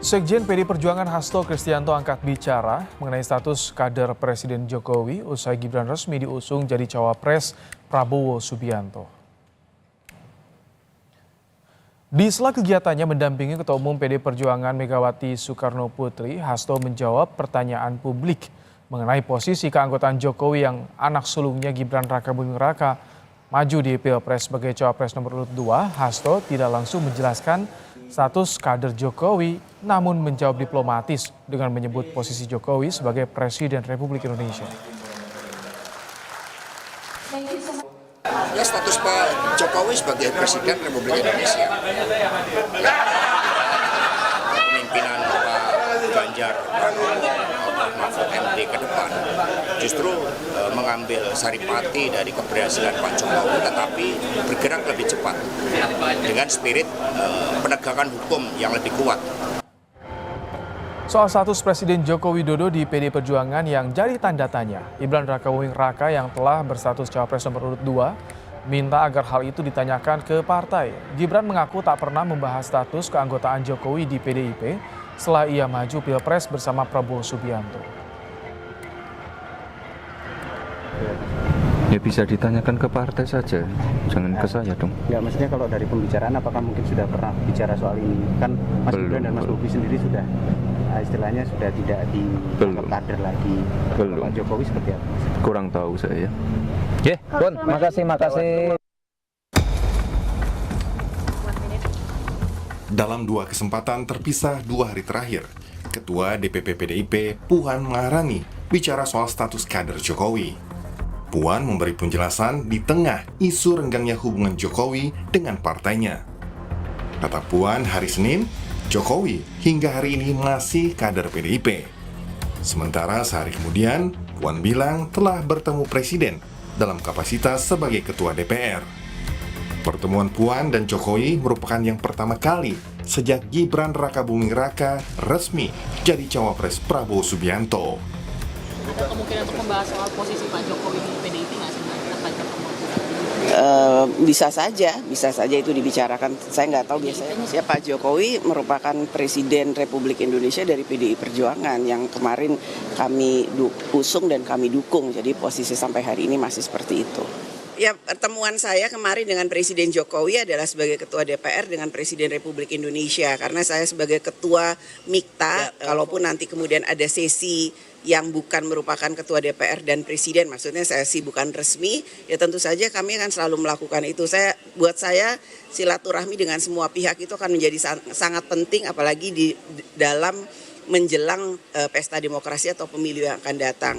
Sekjen PD Perjuangan Hasto Kristianto angkat bicara mengenai status kader Presiden Jokowi usai Gibran resmi diusung jadi cawapres Prabowo Subianto. Di sela kegiatannya mendampingi Ketua Umum PD Perjuangan Megawati Soekarno Putri, Hasto menjawab pertanyaan publik mengenai posisi keanggotaan Jokowi yang anak sulungnya Gibran Rakabuming Raka maju di Pilpres sebagai cawapres nomor urut 2. Hasto tidak langsung menjelaskan status kader Jokowi, namun menjawab diplomatis dengan menyebut posisi Jokowi sebagai Presiden Republik Indonesia. Ya, status Pak Jokowi sebagai Presiden Republik Indonesia. Ya, kepemimpinan Pak Ganjar Mahfud MD ke depan justru mengambil saripati dari keberhasilan Pak Jokowi, tetapi bergerak lebih cepat dengan spirit penegakan hukum yang lebih kuat. Soal status Presiden Joko Widodo di PD Perjuangan yang jadi tanda tanya, Gibran Rakabuming Raka yang telah berstatus cawapres nomor urut 2 minta agar hal itu ditanyakan ke partai. Gibran mengaku tak pernah membahas status keanggotaan Jokowi di PDIP setelah ia maju Pilpres bersama Prabowo Subianto. Ya bisa ditanyakan ke partai saja, jangan ke saya dong. Ya maksudnya kalau dari pembicaraan apakah mungkin sudah pernah bicara soal ini? Kan Mas Gibran dan Mas Bobi sendiri sudah istilahnya sudah tidak di kader lagi. Pak Jokowi seperti apa? Kurang tahu saya. Ya, Pun, makasih. Dalam dua kesempatan terpisah 2 hari terakhir, Ketua DPP PDIP Puan Maharani bicara soal status kader Jokowi. Puan memberi penjelasan di tengah isu renggangnya hubungan Jokowi dengan partainya. Kata Puan hari Senin, Jokowi hingga hari ini masih kader PDIP. Sementara sehari kemudian, Puan bilang telah bertemu Presiden dalam kapasitas sebagai Ketua DPR. Pertemuan Puan dan Jokowi merupakan yang pertama kali sejak Gibran Rakabuming Raka resmi jadi cawapres Prabowo Subianto. Ada kemungkinan untuk membahas soal posisi Pak Jokowi di PDIP nggak sih? Bisa saja itu dibicarakan. Saya nggak tahu biasanya siapa. Pak Jokowi merupakan Presiden Republik Indonesia dari PDI Perjuangan yang kemarin kami usung dan kami dukung. Jadi posisi sampai hari ini masih seperti itu. Ya, pertemuan saya kemarin dengan Presiden Jokowi adalah sebagai Ketua DPR dengan Presiden Republik Indonesia. Karena saya sebagai Ketua MIKTA, kalaupun nanti kemudian ada sesi yang bukan merupakan Ketua DPR dan Presiden, maksudnya sesi bukan resmi, ya tentu saja kami akan selalu melakukan itu. Buat saya silaturahmi dengan semua pihak itu akan menjadi sangat penting, apalagi di dalam menjelang pesta demokrasi atau pemilu yang akan datang.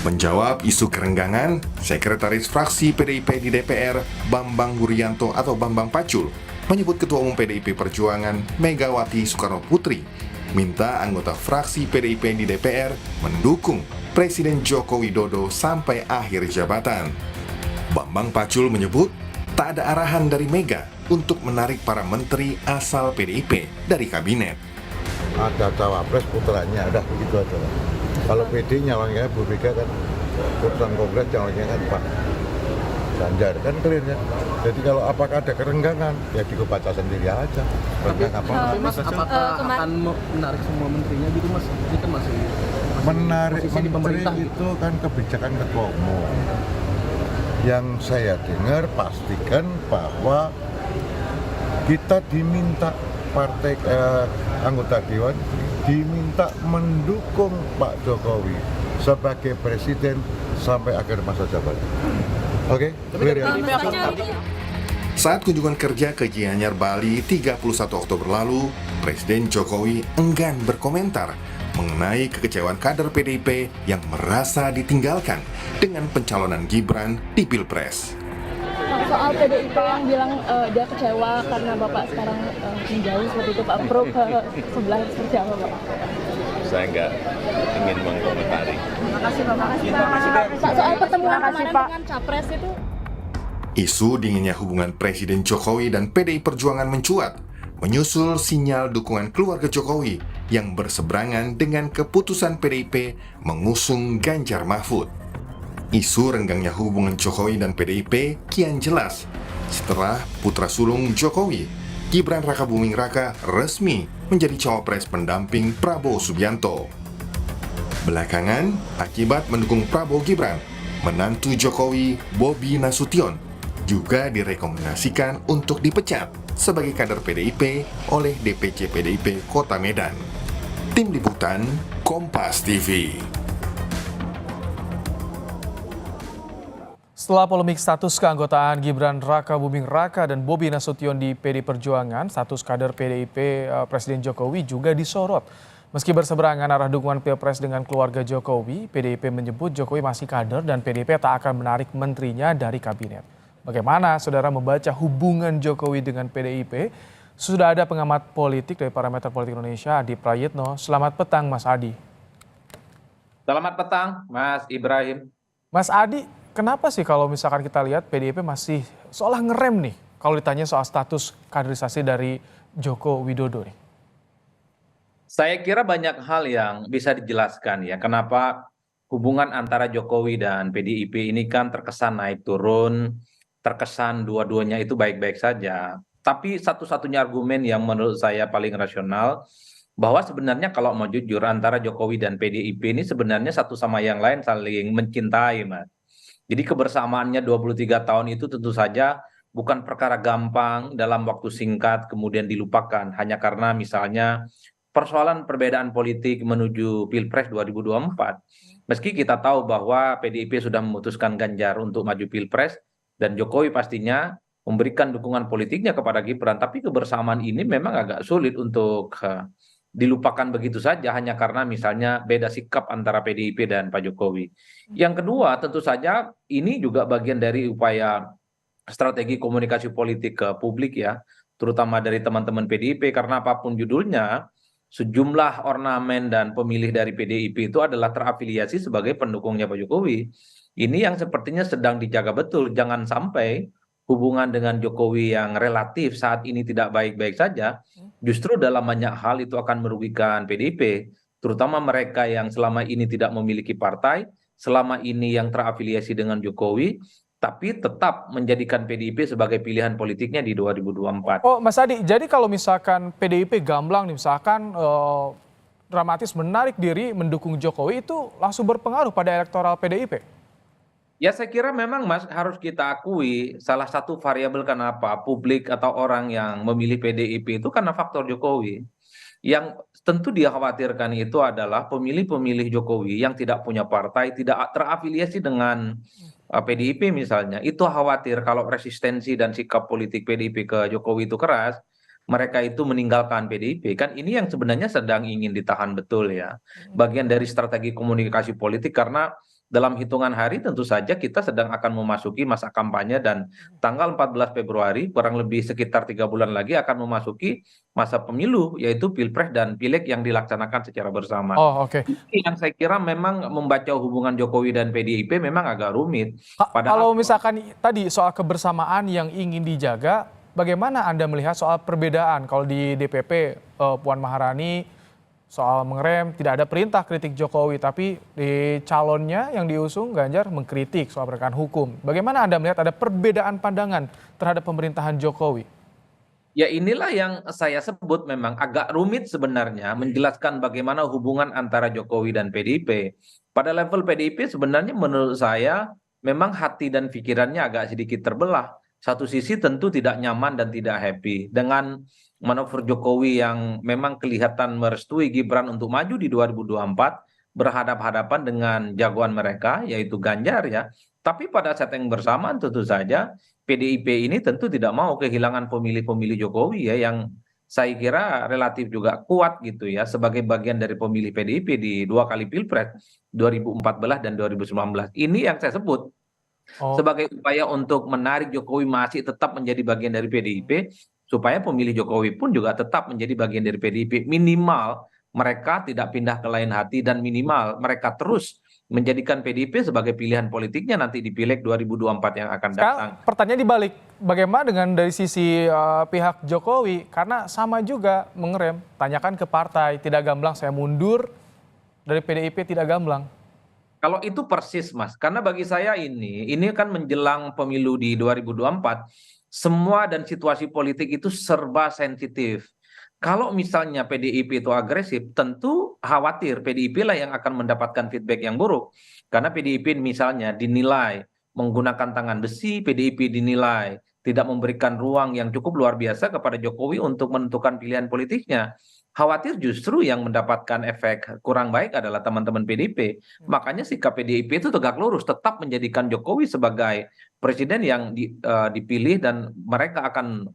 Menjawab isu kerenggangan, Sekretaris Fraksi PDIP di DPR, Bambang Wuryanto atau Bambang Pacul, menyebut Ketua Umum PDIP Perjuangan, Megawati Soekarno Putri, minta anggota fraksi PDIP di DPR mendukung Presiden Joko Widodo sampai akhir jabatan. Bambang Pacul menyebut tak ada arahan dari Mega untuk menarik para menteri asal PDIP dari kabinet. Ada cawapres putranya, ada begitu aja. Kalau PD nyalonnya Bu Mega kan, putusan Kongres nyalonnya kan Pak Ganjar, kan clear ya. Jadi kalau apakah ada kerenggangan, ya dibaca sendiri aja. Mas, apakah akan menarik semua menterinya gitu Mas? Ini kan masih menarik di pemerintah itu kan kebijakan Ketua Umum. Yang saya dengar pastikan bahwa kita diminta partai anggota Dewan diminta mendukung Pak Jokowi sebagai Presiden sampai akhir masa jabatan. Oke, clear ya? Saat kunjungan kerja ke Gianyar, Bali 31 Oktober lalu, Presiden Jokowi enggan berkomentar mengenai kekecewaan kader PDIP yang merasa ditinggalkan dengan pencalonan Gibran di Pilpres. Soal PDIP yang bilang dia kecewa karena Bapak sekarang menjauh seperti itu, Pak Pro sebelah seperti apa Bapak? Saya nggak ingin mengomentari. Terima kasih Pak. Soal pertemuan kemarin dengan Capres itu. Isu dinginnya hubungan Presiden Jokowi dan PDI Perjuangan mencuat, menyusul sinyal dukungan keluarga Jokowi yang berseberangan dengan keputusan PDIP mengusung Ganjar Mahfud. Isu renggangnya hubungan Jokowi dan PDIP kian jelas setelah putra sulung Jokowi, Gibran Rakabuming Raka resmi menjadi cawapres pendamping Prabowo Subianto. Belakangan, akibat mendukung Prabowo Gibran, menantu Jokowi Bobi Nasution juga direkomendasikan untuk dipecat sebagai kader PDIP oleh DPC PDIP Kota Medan. Tim Liputan Kompas TV. Setelah polemik status keanggotaan Gibran Rakabuming Raka dan Bobi Nasution di PD Perjuangan, status kader PDIP Presiden Jokowi juga disorot. Meski berseberangan arah dukungan Pilpres dengan keluarga Jokowi, PDIP menyebut Jokowi masih kader dan PDIP tak akan menarik menterinya dari kabinet. Bagaimana saudara membaca hubungan Jokowi dengan PDIP? Sudah ada pengamat politik dari Parameter Politik Indonesia, Adi Prayitno. Selamat petang, Mas Adi. Selamat petang, Mas Ibrahim. Mas Adi, kenapa sih kalau misalkan kita lihat PDIP masih seolah ngerem nih kalau ditanya soal status kaderisasi dari Joko Widodo nih? Saya kira banyak hal yang bisa dijelaskan ya, kenapa hubungan antara Jokowi dan PDIP ini kan terkesan naik turun, terkesan dua-duanya itu baik-baik saja. Tapi satu-satunya argumen yang menurut saya paling rasional, bahwa sebenarnya kalau mau jujur antara Jokowi dan PDIP ini sebenarnya satu sama yang lain saling mencintai, Mas. Jadi kebersamaannya 23 tahun itu tentu saja bukan perkara gampang dalam waktu singkat kemudian dilupakan hanya karena misalnya persoalan perbedaan politik menuju Pilpres 2024. Meski kita tahu bahwa PDIP sudah memutuskan Ganjar untuk maju Pilpres dan Jokowi pastinya memberikan dukungan politiknya kepada Gibran, tapi kebersamaan ini memang agak sulit untuk dilupakan begitu saja hanya karena misalnya beda sikap antara PDIP dan Pak Jokowi. Yang kedua, tentu saja ini juga bagian dari upaya strategi komunikasi politik ke publik ya, terutama dari teman-teman PDIP, karena apapun judulnya, sejumlah ornamen dan pemilih dari PDIP itu adalah terafiliasi sebagai pendukungnya Pak Jokowi. Ini yang sepertinya sedang dijaga betul, jangan sampai hubungan dengan Jokowi yang relatif saat ini tidak baik-baik saja, justru dalam banyak hal itu akan merugikan PDIP, terutama mereka yang selama ini tidak memiliki partai, selama ini yang terafiliasi dengan Jokowi, tapi tetap menjadikan PDIP sebagai pilihan politiknya di 2024. Oh, Mas Adi, jadi kalau misalkan PDIP gamblang nih, misalkan dramatis menarik diri mendukung Jokowi, itu langsung berpengaruh pada elektoral PDIP? Ya saya kira memang Mas harus kita akui salah satu variabel kenapa publik atau orang yang memilih PDIP itu karena faktor Jokowi. Yang tentu dia khawatirkan itu adalah pemilih-pemilih Jokowi yang tidak punya partai, tidak terafiliasi dengan PDIP misalnya. Itu khawatir kalau resistensi dan sikap politik PDIP ke Jokowi itu keras, mereka itu meninggalkan PDIP. Kan ini yang sebenarnya sedang ingin ditahan betul ya. Bagian dari strategi komunikasi politik karena dalam hitungan hari tentu saja kita sedang akan memasuki masa kampanye dan tanggal 14 Februari kurang lebih sekitar 3 bulan lagi akan memasuki masa pemilu yaitu Pilpres dan Pileg yang dilaksanakan secara bersama. Oh, oke. Ini yang saya kira memang membaca hubungan Jokowi dan PDIP memang agak rumit. Kalau misalkan tadi soal kebersamaan yang ingin dijaga, bagaimana Anda melihat soal perbedaan kalau di DPP Puan Maharani soal mengerem, tidak ada perintah kritik Jokowi, tapi di calonnya yang diusung Ganjar mengkritik soal penegakan hukum. Bagaimana Anda melihat ada perbedaan pandangan terhadap pemerintahan Jokowi? Ya inilah yang saya sebut memang agak rumit sebenarnya menjelaskan bagaimana hubungan antara Jokowi dan PDIP. Pada level PDIP sebenarnya menurut saya memang hati dan pikirannya agak sedikit terbelah. Satu sisi tentu tidak nyaman dan tidak happy dengan manuver Jokowi yang memang kelihatan merestui Gibran untuk maju di 2024 berhadap-hadapan dengan jagoan mereka yaitu Ganjar ya. Tapi pada saat yang bersamaan tentu saja PDIP ini tentu tidak mau kehilangan pemilih-pemilih Jokowi ya yang saya kira relatif juga kuat gitu ya sebagai bagian dari pemilih PDIP di 2 kali Pilpres 2014 dan 2019. Ini yang saya sebut sebagai upaya untuk menarik Jokowi masih tetap menjadi bagian dari PDIP supaya pemilih Jokowi pun juga tetap menjadi bagian dari PDIP. Minimal mereka tidak pindah ke lain hati dan minimal mereka terus menjadikan PDIP sebagai pilihan politiknya nanti di Pileg 2024 yang akan datang. Sekarang pertanyaan dibalik, bagaimana dengan dari sisi pihak Jokowi? Karena sama juga mengerem, tanyakan ke partai, tidak gamblang saya mundur, dari PDIP tidak gamblang. Kalau itu persis, Mas, karena bagi saya ini kan menjelang pemilu di 2024, semua dan situasi politik itu serba sensitif. Kalau misalnya PDIP itu agresif, tentu khawatir PDIP lah yang akan mendapatkan feedback yang buruk. Karena PDIP misalnya dinilai menggunakan tangan besi, PDIP dinilai tidak memberikan ruang yang cukup luar biasa kepada Jokowi untuk menentukan pilihan politiknya. Khawatir justru yang mendapatkan efek kurang baik adalah teman-teman PDIP. Makanya sikap PDIP itu tegak lurus, tetap menjadikan Jokowi sebagai presiden yang dipilih dan mereka akan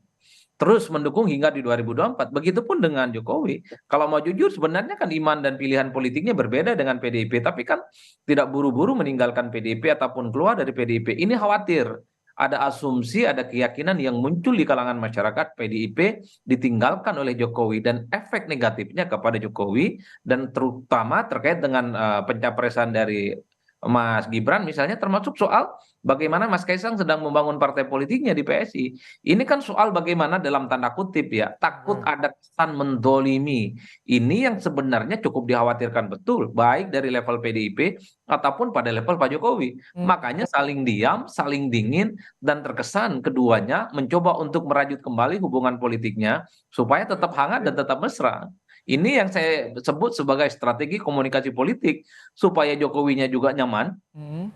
terus mendukung hingga di 2024. Begitupun dengan Jokowi. Kalau mau jujur sebenarnya kan iman dan pilihan politiknya berbeda dengan PDIP, tapi kan tidak buru-buru meninggalkan PDIP ataupun keluar dari PDIP. Ini khawatir ada asumsi, ada keyakinan yang muncul di kalangan masyarakat PDIP ditinggalkan oleh Jokowi dan efek negatifnya kepada Jokowi dan terutama terkait dengan pencapresan dari Mas Gibran misalnya termasuk soal bagaimana Mas Kaisang sedang membangun partai politiknya di PSI. Ini kan soal bagaimana dalam tanda kutip ya, takut ada kesan mendolimi. Ini yang sebenarnya cukup dikhawatirkan betul, baik dari level PDIP ataupun pada level Pak Jokowi. Makanya saling diam, saling dingin, dan terkesan keduanya mencoba untuk merajut kembali hubungan politiknya supaya tetap hangat dan tetap mesra. Ini yang saya sebut sebagai strategi komunikasi politik supaya Jokowinya juga nyaman,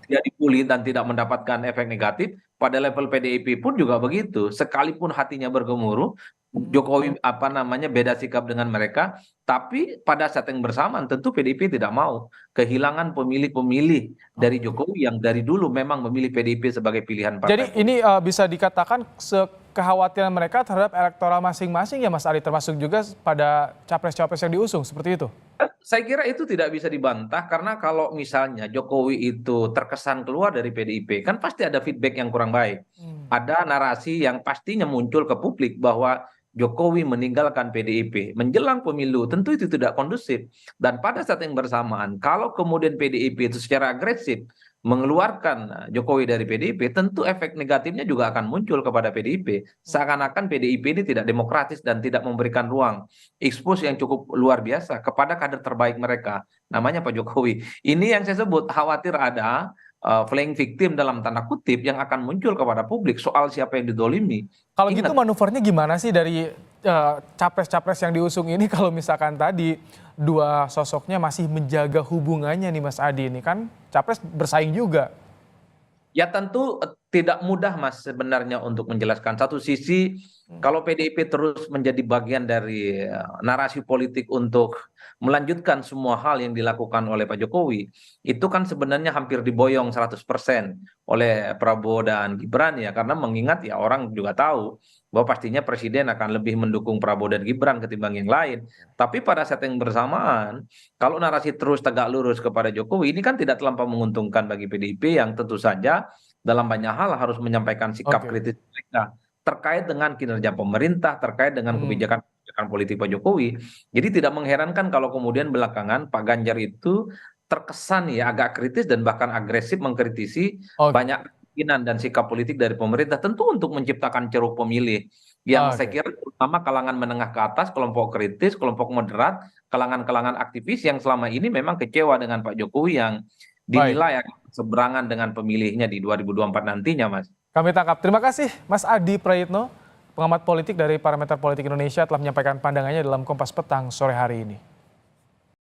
tidak dibully dan tidak mendapatkan efek negatif. Pada level PDIP pun juga begitu. Sekalipun hatinya bergemuruh, Jokowi beda sikap dengan mereka, tapi pada saat yang bersamaan tentu PDIP tidak mau kehilangan pemilih-pemilih dari Jokowi yang dari dulu memang memilih PDIP sebagai pilihan partai. Jadi ini bisa dikatakan kekhawatiran mereka terhadap elektoral masing-masing ya Mas Adi, termasuk juga pada capres-capres yang diusung, seperti itu? Saya kira itu tidak bisa dibantah karena kalau misalnya Jokowi itu terkesan keluar dari PDIP, kan pasti ada feedback yang kurang baik. Ada narasi yang pastinya muncul ke publik bahwa Jokowi meninggalkan PDIP menjelang pemilu, tentu itu tidak kondusif. Dan pada saat yang bersamaan, kalau kemudian PDIP itu secara agresif mengeluarkan Jokowi dari PDIP, tentu efek negatifnya juga akan muncul kepada PDIP. Seakan-akan PDIP ini tidak demokratis dan tidak memberikan ruang expose yang cukup luar biasa kepada kader terbaik mereka, namanya Pak Jokowi. Ini yang saya sebut khawatir ada playing victim dalam tanda kutip yang akan muncul kepada publik soal siapa yang didolimi. Kalau gitu manuvernya gimana sih dari capres-capres yang diusung ini kalau misalkan tadi dua sosoknya masih menjaga hubungannya nih Mas Adi, ini kan capres bersaing juga. Ya tentu tidak mudah Mas sebenarnya untuk menjelaskan. Satu sisi kalau PDIP terus menjadi bagian dari narasi politik untuk melanjutkan semua hal yang dilakukan oleh Pak Jokowi, itu kan sebenarnya hampir diboyong 100% oleh Prabowo dan Gibran ya, karena mengingat ya orang juga tahu bahwa pastinya presiden akan lebih mendukung Prabowo dan Gibran ketimbang yang lain. Tapi pada saat yang bersamaan, kalau narasi terus tegak lurus kepada Jokowi, ini kan tidak terlampau menguntungkan bagi PDIP yang tentu saja dalam banyak hal harus menyampaikan sikap kritis mereka terkait dengan kinerja pemerintah, terkait dengan kebijakan politik Pak Jokowi. Jadi tidak mengherankan kalau kemudian belakangan Pak Ganjar itu terkesan ya agak kritis dan bahkan agresif mengkritisi banyak keinginan dan sikap politik dari pemerintah, tentu untuk menciptakan ceruk pemilih yang saya kira terutama kalangan menengah ke atas, kelompok kritis, kelompok moderat, kalangan-kalangan aktivis yang selama ini memang kecewa dengan Pak Jokowi yang dinilai akan seberangan dengan pemilihnya di 2024 nantinya, Mas. Kami tangkap. Terima kasih Mas Adi Prayitno, pengamat politik dari Parameter Politik Indonesia, telah menyampaikan pandangannya dalam Kompas Petang sore hari ini.